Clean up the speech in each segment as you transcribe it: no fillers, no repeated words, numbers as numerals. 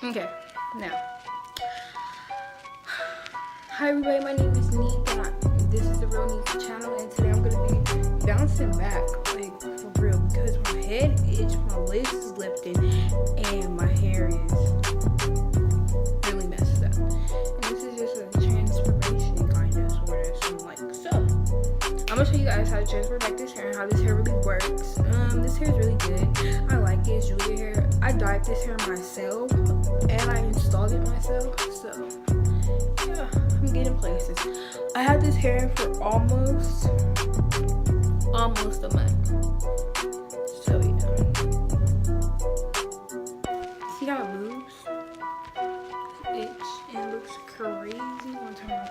Okay, now. Hi everybody, my name is Niiiqqque and this is the TheRealNiqqque channel, and today I'm going to be bouncing back, like for real, because my head itch, my lace is lifted, and my hair is really messed up. And this is just a transformation kind of, sort of, so I'm like, so I'm going to show you guys how to transfer back this hair and how this hair really works. This hair is really good. I like it. It's Julia hair. I dyed this hair myself and I installed it myself, so yeah, I'm getting places. I had this hair for almost a month. So yeah. See how it moves? Itch and looks crazy. One time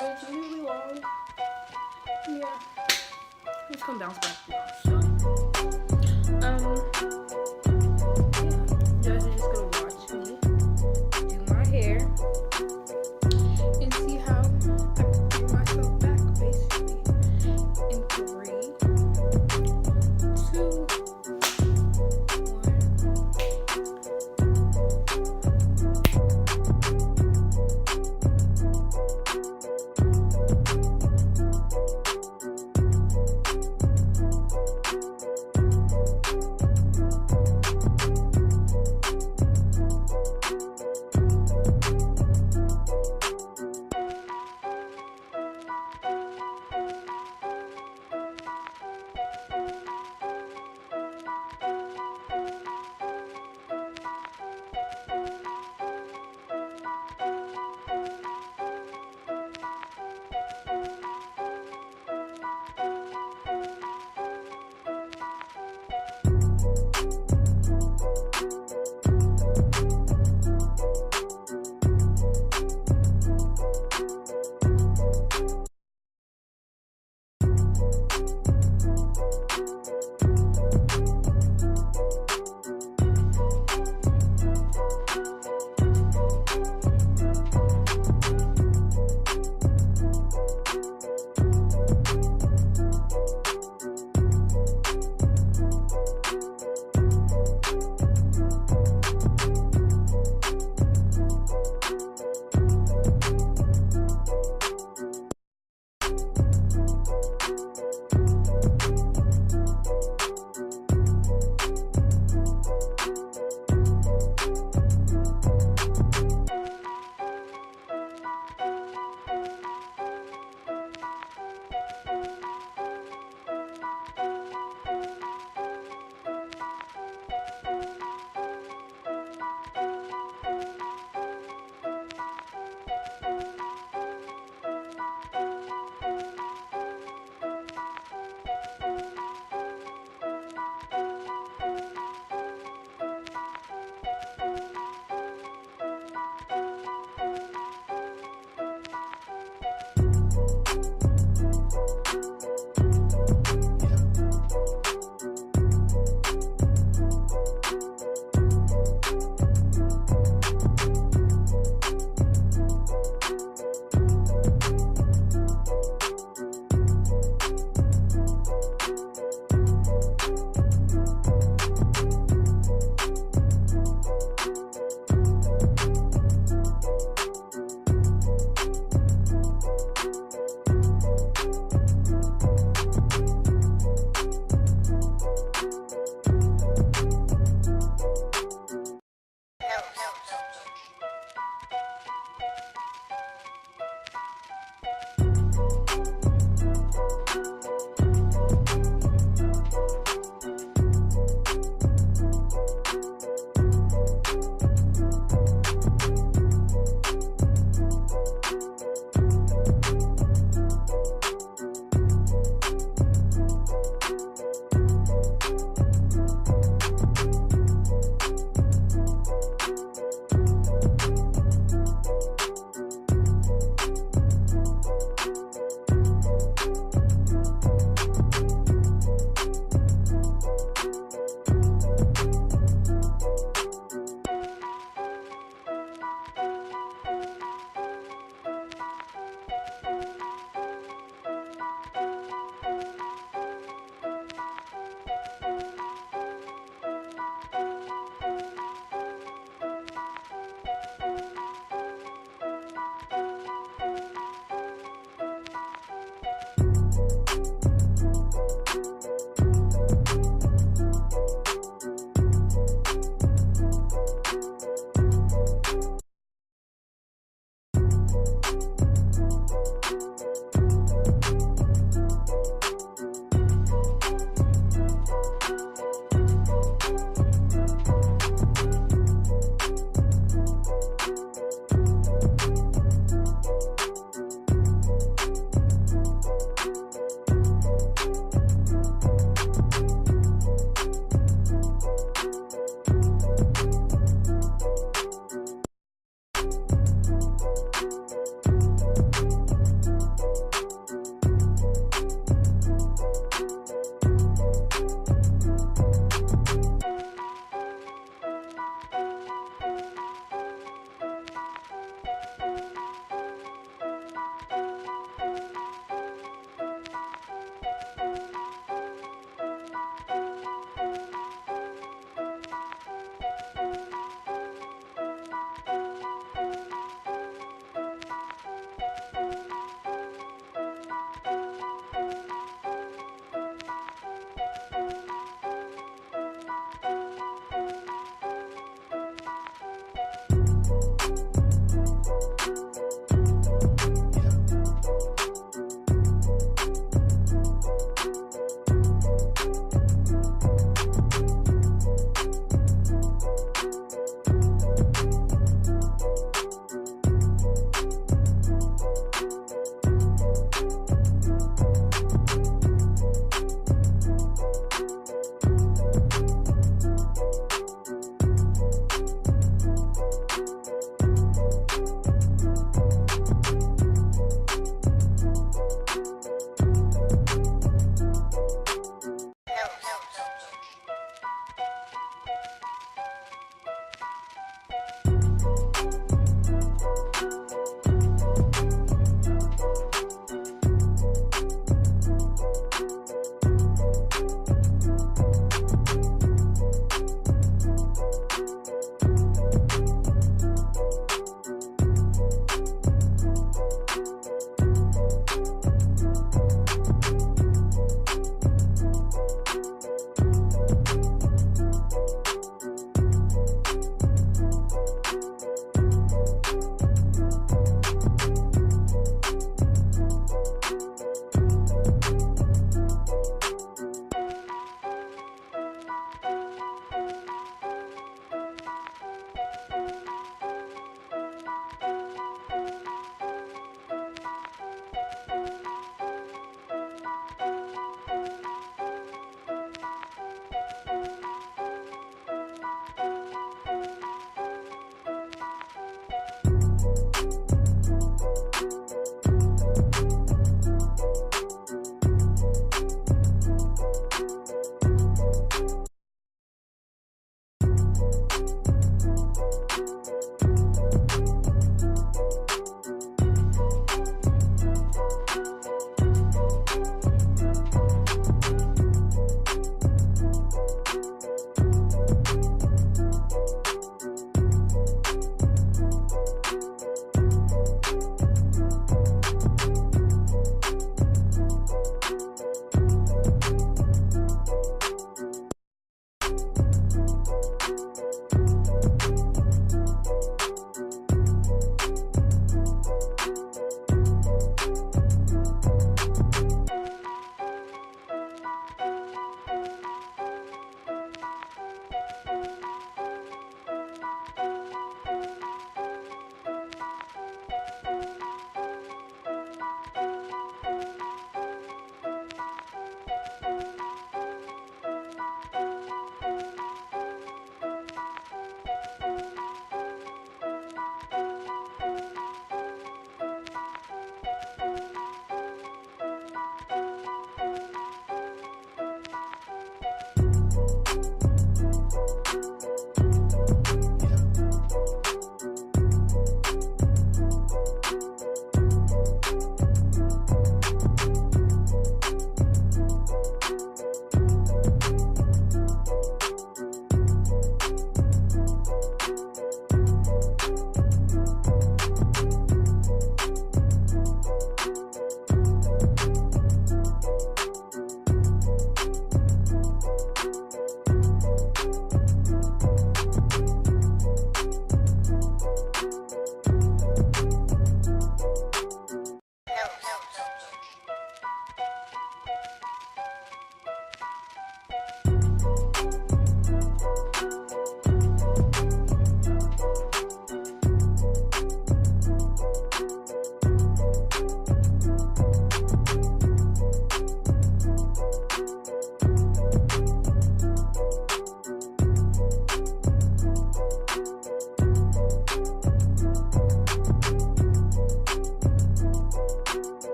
it's really long. Yeah. Let's come bounce back. So yeah. You guys are just gonna watch me do my hair and see how I bring myself back, basically. In 3, 2, 1.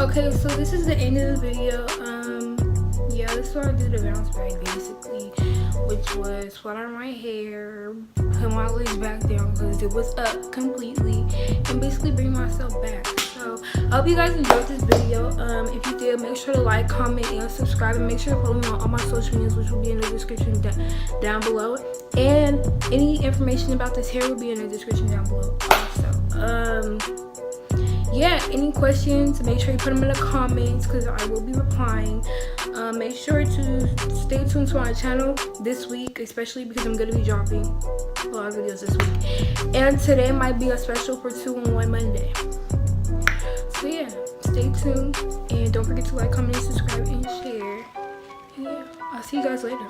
Okay, so this is the end of the video. Yeah, this is what I did the bounce back basically, which was flat my hair, put my legs back down because it was up completely, and basically bring myself back. So I hope you guys enjoyed this video. If you did, make sure to like, comment, and subscribe, and make sure to follow me on all my social medias, which will be in the description down below. And any information about this hair will be in the description down below also. Yeah, any questions, make sure you put them in the comments because I will be replying. Make sure to stay tuned to my channel this week, especially because I'm going to be dropping a lot of videos this week. And today might be a special for 2-in-1 Monday. So yeah, stay tuned and don't forget to like, comment, and subscribe, and share. And yeah, I'll see you guys later.